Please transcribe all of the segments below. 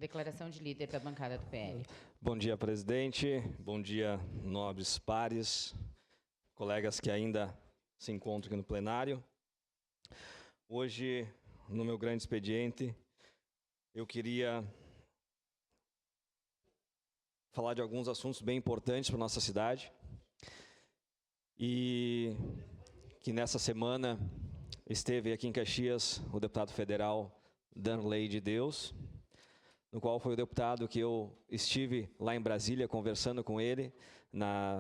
Declaração de líder da bancada do PL. Bom dia, presidente. Bom dia, nobres pares, colegas que ainda se encontram aqui no plenário. Hoje, no meu grande expediente, eu queria falar de alguns assuntos bem importantes para a nossa cidade e que nessa semana esteve aqui em Caxias o deputado federal Darley de Deus, no qual foi o deputado que eu estive lá em Brasília conversando com ele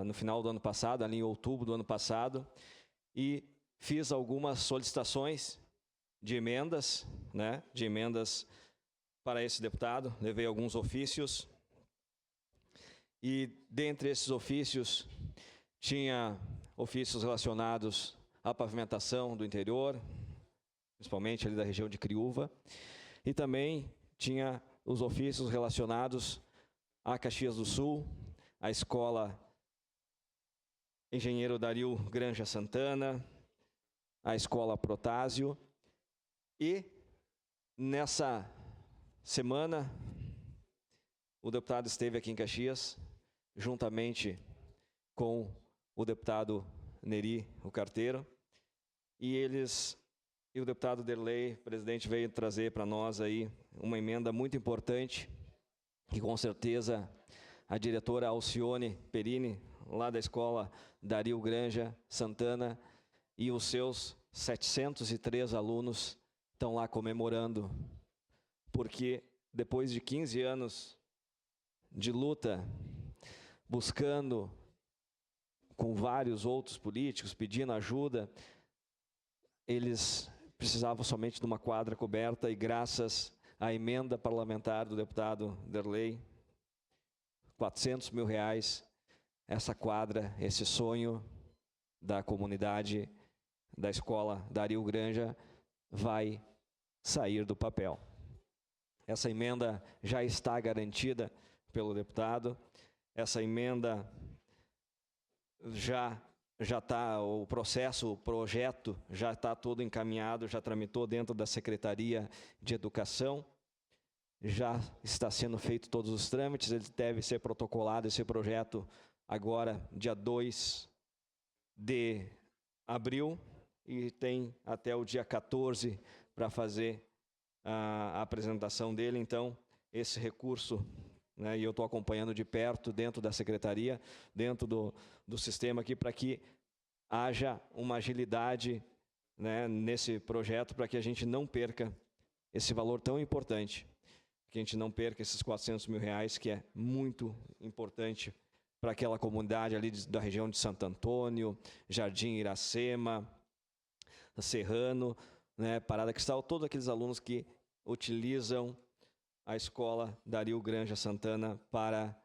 no final do ano passado, ali em outubro do ano passado, e fiz algumas solicitações de emendas, para esse deputado, levei alguns ofícios, e dentre esses ofícios tinha ofícios relacionados à pavimentação do interior, principalmente ali da região de Criúva, e também tinha os ofícios relacionados a Caxias do Sul, a Escola Engenheiro Dario Granja Santana, a Escola Protásio. E nessa semana, o deputado esteve aqui em Caxias, juntamente com o deputado Neri, o carteiro, e o deputado Darley, presidente, veio trazer para nós aí uma emenda muito importante, que com certeza a diretora Alcione Perini, lá da Escola Dario Granja Santana, e os seus 703 alunos estão lá comemorando, porque depois de 15 anos de luta, buscando com vários outros políticos, pedindo ajuda, eles precisavam somente de uma quadra coberta e graças à emenda parlamentar do deputado Darley, R$400 mil, essa quadra, esse sonho da comunidade da Escola Dario Granja vai sair do papel. Essa emenda já está garantida pelo deputado, essa emenda já está, o projeto já está todo encaminhado, já tramitou dentro da Secretaria de Educação, já está sendo feito todos os trâmites, ele deve ser protocolado, esse projeto, agora, dia 2 de abril, e tem até o dia 14 para fazer a apresentação dele. Então, esse recurso, e eu estou acompanhando de perto dentro da secretaria, dentro do sistema aqui, para que haja uma agilidade nesse projeto, para que a gente não perca esse valor tão importante, que a gente não perca esses R$400 mil, que é muito importante para aquela comunidade ali da região de Santo Antônio, Jardim Iracema, Serrano, Parada Cristal, todos aqueles alunos que utilizam a Escola Dario Granja Santana para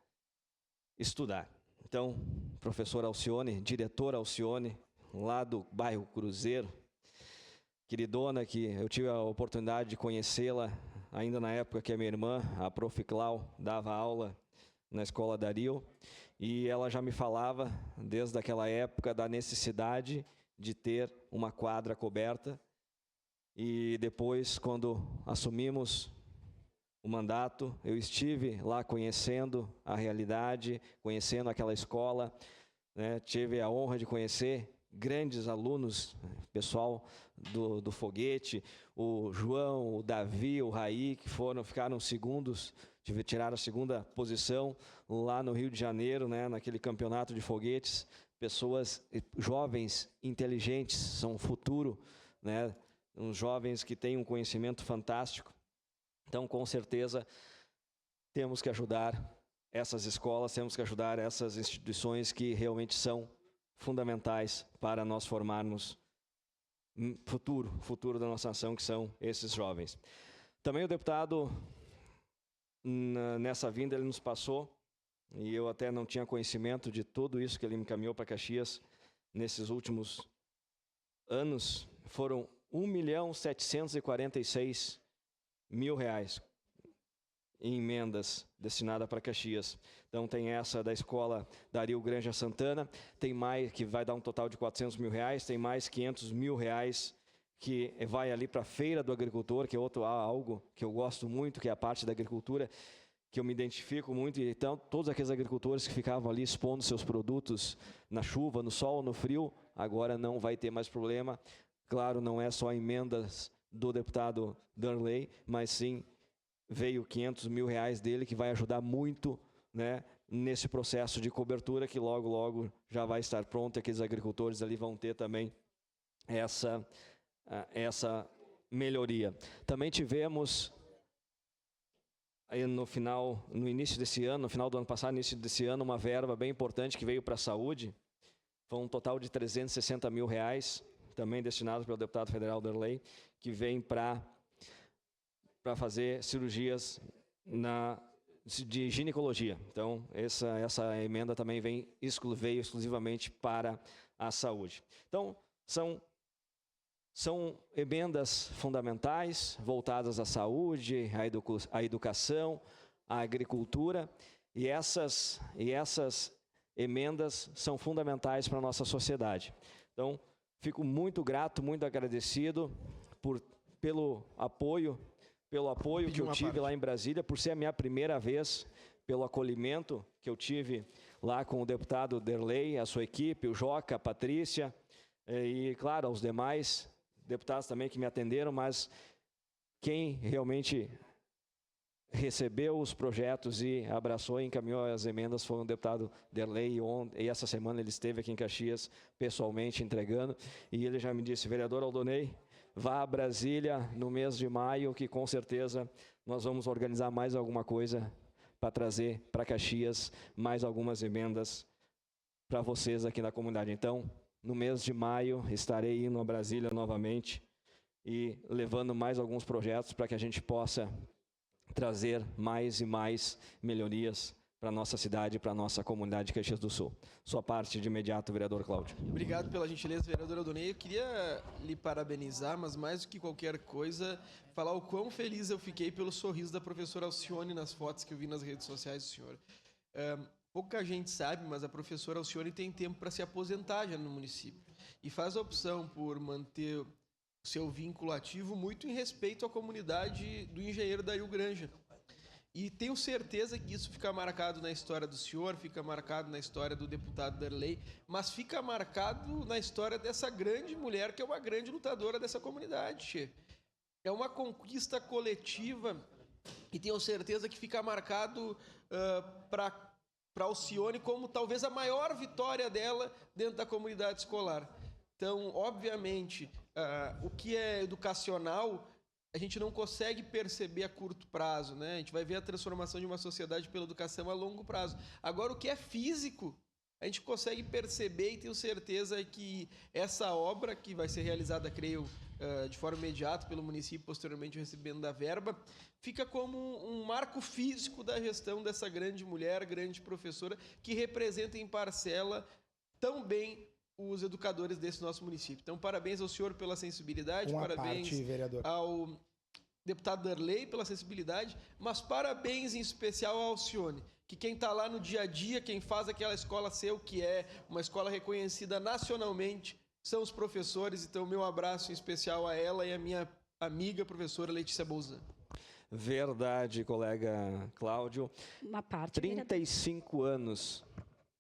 estudar. Então, professora Alcione, diretora Alcione, lá do bairro Cruzeiro, queridona, que eu tive a oportunidade de conhecê-la ainda na época que a minha irmã, a Prof. Clau, dava aula na Escola Dario, e ela já me falava, desde aquela época, da necessidade de ter uma quadra coberta, e depois, quando assumimos o mandato, eu estive lá conhecendo a realidade, conhecendo aquela escola, tive a honra de conhecer grandes alunos, pessoal do Foguete, o João, o Davi, o Raí, que ficaram segundos, tiraram a segunda posição lá no Rio de Janeiro, naquele campeonato de foguetes. Pessoas, jovens, inteligentes, são o futuro, uns jovens que têm um conhecimento fantástico. Então, com certeza, temos que ajudar essas escolas, temos que ajudar essas instituições que realmente são fundamentais para nós formarmos futuro da nossa nação, que são esses jovens. Também o deputado, nessa vinda, ele nos passou, e eu até não tinha conhecimento de tudo isso que ele me encaminhou para Caxias nesses últimos anos, foram R$1.746.000 em emendas destinadas para Caxias. Então tem essa da Escola Dario Granja Santana, tem mais, que vai dar um total de R$400 mil, tem mais R$500 mil que vai ali para a Feira do Agricultor, que é algo que eu gosto muito, que é a parte da agricultura, que eu me identifico muito. Então, todos aqueles agricultores que ficavam ali expondo seus produtos na chuva, no sol, no frio, agora não vai ter mais problema. Claro, não é só emendas do deputado Darley, mas sim veio R$500 mil dele, que vai ajudar muito, né, nesse processo de cobertura, que logo, logo já vai estar pronto, e aqueles agricultores ali vão ter também essa melhoria. Também tivemos, aí no início desse ano, no final do ano passado, início desse ano, uma verba bem importante que veio para a saúde. Foi um total de R$360 mil, também destinados pelo deputado federal Darley, que vem para fazer cirurgias de ginecologia. Então, essa emenda também veio exclusivamente para a saúde. Então, são emendas fundamentais, voltadas à saúde, à educação, à agricultura, e essas emendas são fundamentais para a nossa sociedade. Então, fico muito grato, muito agradecido pelo apoio que eu tive lá em Brasília, por ser a minha primeira vez, pelo acolhimento que eu tive lá com o deputado Darley, a sua equipe, o Joca, a Patrícia, e, claro, aos demais deputados também que me atenderam, mas quem realmente recebeu os projetos e abraçou e encaminhou as emendas foi o deputado Darley, e essa semana ele esteve aqui em Caxias pessoalmente entregando, e ele já me disse: vereador Aldonei, vá a Brasília no mês de maio, que com certeza nós vamos organizar mais alguma coisa para trazer para Caxias mais algumas emendas para vocês aqui na comunidade. Então, no mês de maio, estarei indo a Brasília novamente e levando mais alguns projetos para que a gente possa trazer mais e mais melhorias para a nossa cidade, para a nossa comunidade de Caxias do Sul. Sua parte de imediato, vereador Cláudio. Obrigado pela gentileza, vereador Aldonei. Eu queria lhe parabenizar, mas mais do que qualquer coisa, falar o quão feliz eu fiquei pelo sorriso da professora Alcione nas fotos que eu vi nas redes sociais do senhor. Pouca gente sabe, mas a professora Alcione tem tempo para se aposentar já no município. E faz a opção por manter o seu vínculo ativo muito em respeito à comunidade do engenheiro Dario Granja. E tenho certeza que isso fica marcado na história do senhor, fica marcado na história do deputado Darley, mas fica marcado na história dessa grande mulher, que é uma grande lutadora dessa comunidade. É uma conquista coletiva e tenho certeza que fica marcado para Alcione como talvez a maior vitória dela dentro da comunidade escolar. Então, obviamente, o que é educacional a gente não consegue perceber a curto prazo, né? A gente vai ver a transformação de uma sociedade pela educação a longo prazo. Agora, o que é físico, a gente consegue perceber, e tenho certeza que essa obra, que vai ser realizada, creio, de forma imediata pelo município, posteriormente recebendo da verba, fica como um marco físico da gestão dessa grande mulher, grande professora, que representa em parcela tão bem os educadores desse nosso município. Então, parabéns ao senhor pela sensibilidade, parabéns ao deputado Darley pela sensibilidade, mas parabéns em especial ao Alcione, que quem está lá no dia a dia, quem faz aquela escola ser o que é, uma escola reconhecida nacionalmente, são os professores. Então, meu abraço em especial a ela e a minha amiga professora Letícia Bolzan. Verdade, colega Cláudio. Uma parte, 35 anos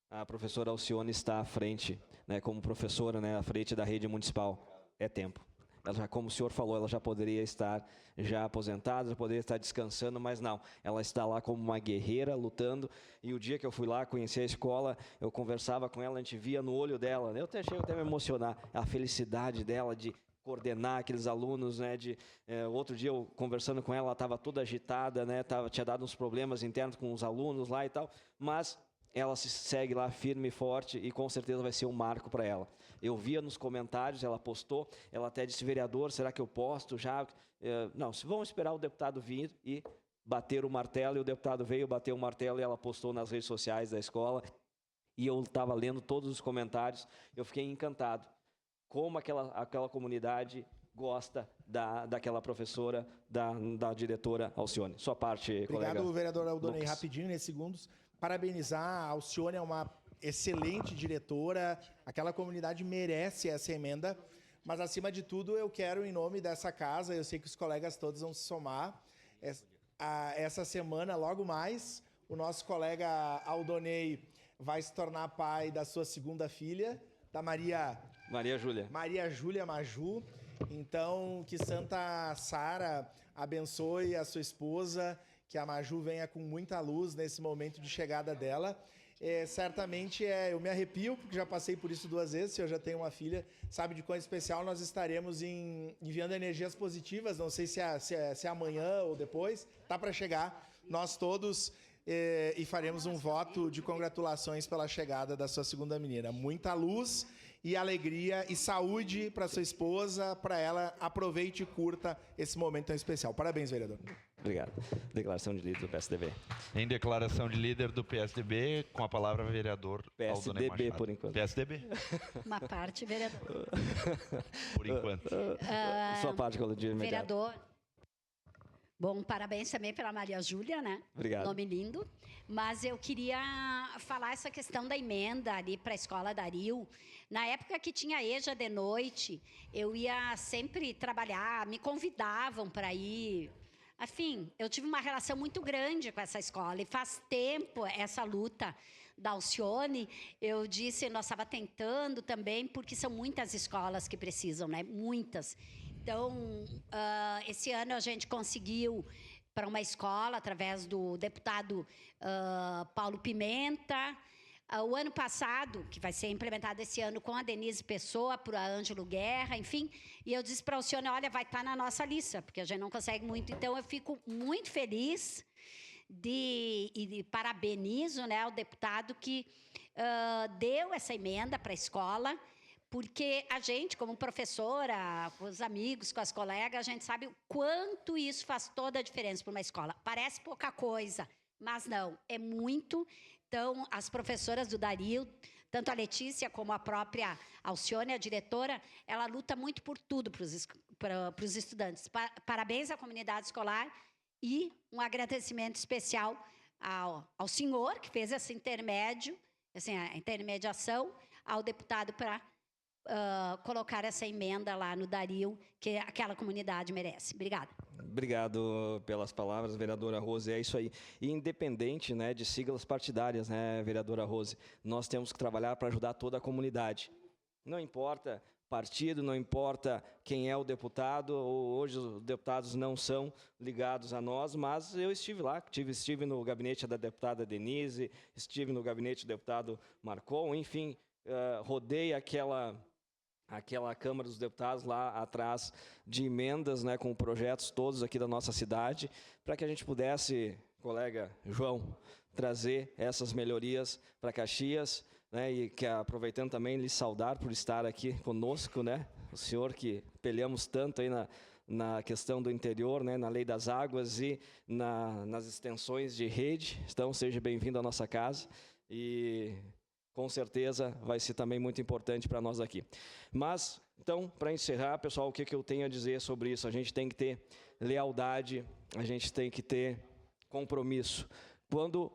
a professora Alcione está à frente, né, como professora, né, à frente da rede municipal. É tempo. Ela já, como o senhor falou, ela já poderia estar já aposentada, já poderia estar descansando, mas não. Ela está lá como uma guerreira, lutando. E o dia que eu fui lá conhecer a escola, eu conversava com ela, a gente via no olho dela, né, eu chego até a me emocionar, a felicidade dela de coordenar aqueles alunos, né? Outro dia eu conversando com ela, ela estava toda agitada, né? Tinha dado uns problemas internos com os alunos lá e tal, mas ela se segue lá firme e forte e com certeza vai ser um marco para ela. Eu via nos comentários, ela postou, ela até disse: vereador, será que eu posto já? Não, vamos esperar o deputado vir e bater o martelo, e o deputado veio bater o martelo e ela postou nas redes sociais da escola, e eu estava lendo todos os comentários, eu fiquei encantado. Como aquela comunidade gosta daquela professora, da diretora Alcione. Sua parte, colega. Obrigado, vereador Aldonei. Lucas. Rapidinho, nesses segundos. Parabenizar, a Alcione é uma excelente diretora, aquela comunidade merece essa emenda, Mas, acima de tudo, eu quero, em nome dessa casa, eu sei que os colegas todos vão se somar, essa semana, logo mais, o nosso colega Aldonei vai se tornar pai da sua segunda filha, da Maria Júlia Maju. Então, que Santa Sara abençoe a sua esposa, que a Maju venha com muita luz nesse momento de chegada dela. Certamente eu me arrepio, porque já passei por isso 2 vezes, se eu já tenho uma filha, sabe de quão especial nós estaremos enviando energias positivas, não sei se é amanhã ou depois, tá para chegar, nós todos, e faremos um voto de congratulações pela chegada da sua segunda menina. Muita luz e alegria e saúde para sua esposa, para ela, aproveite e curta esse momento tão especial. Parabéns, vereador. Obrigado. Declaração de líder do PSDB. Em declaração de líder do PSDB, com a palavra vereador Aldonei PSDB, Machado. por enquanto. PSDB, Uma parte, vereador. por enquanto. Sua parte, Claudir, imediato. Vereador. Bom, parabéns também pela Maria Júlia, né? Obrigado. Nome lindo. Mas eu queria falar essa questão da emenda ali para a Escola Dario. Na época que tinha EJA de noite, eu ia sempre trabalhar, me convidavam para ir. Enfim, eu tive uma relação muito grande com essa escola e faz tempo essa luta da Alcione, eu disse, nós estava tentando também, porque são muitas escolas que precisam, né? Muitas. Então, esse ano a gente conseguiu para uma escola, através do deputado Paulo Pimenta. O ano passado, que vai ser implementado esse ano com a Denise Pessoa, para a Ângelo Guerra, enfim. E eu disse para a Alcione, olha, vai estar na nossa lista, porque a gente não consegue muito. Então, eu fico muito feliz e parabenizo, né, o deputado que deu essa emenda para a escola, porque a gente, como professora, com os amigos, com as colegas, a gente sabe o quanto isso faz toda a diferença para uma escola. Parece pouca coisa, mas não, é muito. Então, as professoras do Dario, tanto a Letícia como a própria Alcione, a diretora, ela luta muito por tudo para os estudantes. Parabéns à comunidade escolar e um agradecimento especial ao senhor que fez esse intermédio, assim, a intermediação, ao deputado para colocar essa emenda lá no Dario, que aquela comunidade merece. Obrigada. Obrigado pelas palavras, vereadora Rose. É isso aí. E independente, né, de siglas partidárias, né, vereadora Rose, nós temos que trabalhar para ajudar toda a comunidade. Não importa partido, não importa quem é o deputado, hoje os deputados não são ligados a nós, mas eu estive lá, estive no gabinete da deputada Denise, estive no gabinete do deputado Marcon, enfim, rodei aquela Câmara dos Deputados lá atrás de emendas, né, com projetos todos aqui da nossa cidade, para que a gente pudesse, colega João, trazer essas melhorias para Caxias, né, e que, aproveitando também, lhe saudar por estar aqui conosco, né, o senhor que peleamos tanto aí na questão do interior, né, na lei das águas e nas extensões de rede. Então, seja bem-vindo à nossa casa e com certeza vai ser também muito importante para nós aqui. Mas, então, para encerrar, pessoal, o que eu tenho a dizer sobre isso? A gente tem que ter lealdade, a gente tem que ter compromisso. Quando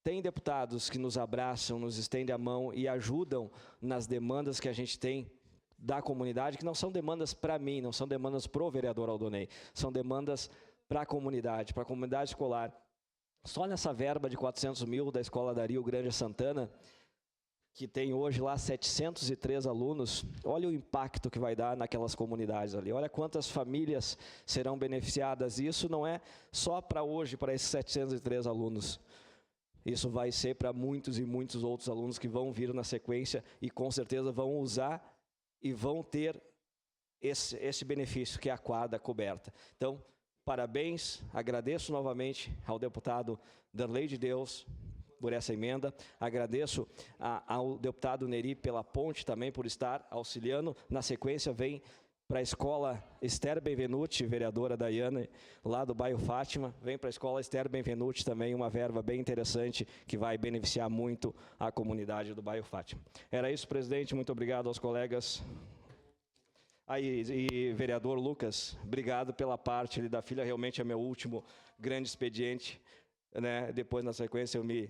tem deputados que nos abraçam, nos estendem a mão e ajudam nas demandas que a gente tem da comunidade, que não são demandas para mim, não são demandas para o vereador Aldonei, são demandas para a comunidade escolar. Só nessa verba de 400 mil da Escola Dario Granja Santana, que tem hoje lá 703 alunos, olha o impacto que vai dar naquelas comunidades ali, olha quantas famílias serão beneficiadas. Isso não é só para hoje, para esses 703 alunos. Isso vai ser para muitos e muitos outros alunos que vão vir na sequência e com certeza vão usar e vão ter esse benefício, que é a quadra coberta. Então, parabéns, agradeço novamente ao deputado Darley de Deus por essa emenda, agradeço ao deputado Neri pela ponte também, por estar auxiliando. Na sequência vem para a escola Esther Benvenuti, vereadora Daiane, lá do bairro Fátima, vem para a escola Esther Benvenuti também, uma verba bem interessante que vai beneficiar muito a comunidade do bairro Fátima. Era isso, presidente, muito obrigado aos colegas. E vereador Lucas, obrigado pela parte da filha, realmente é meu último grande expediente, né? Depois, na sequência, eu me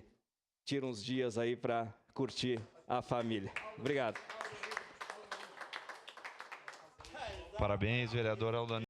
tiro uns dias aí para curtir a família. Obrigado. Parabéns, vereador Aldonei.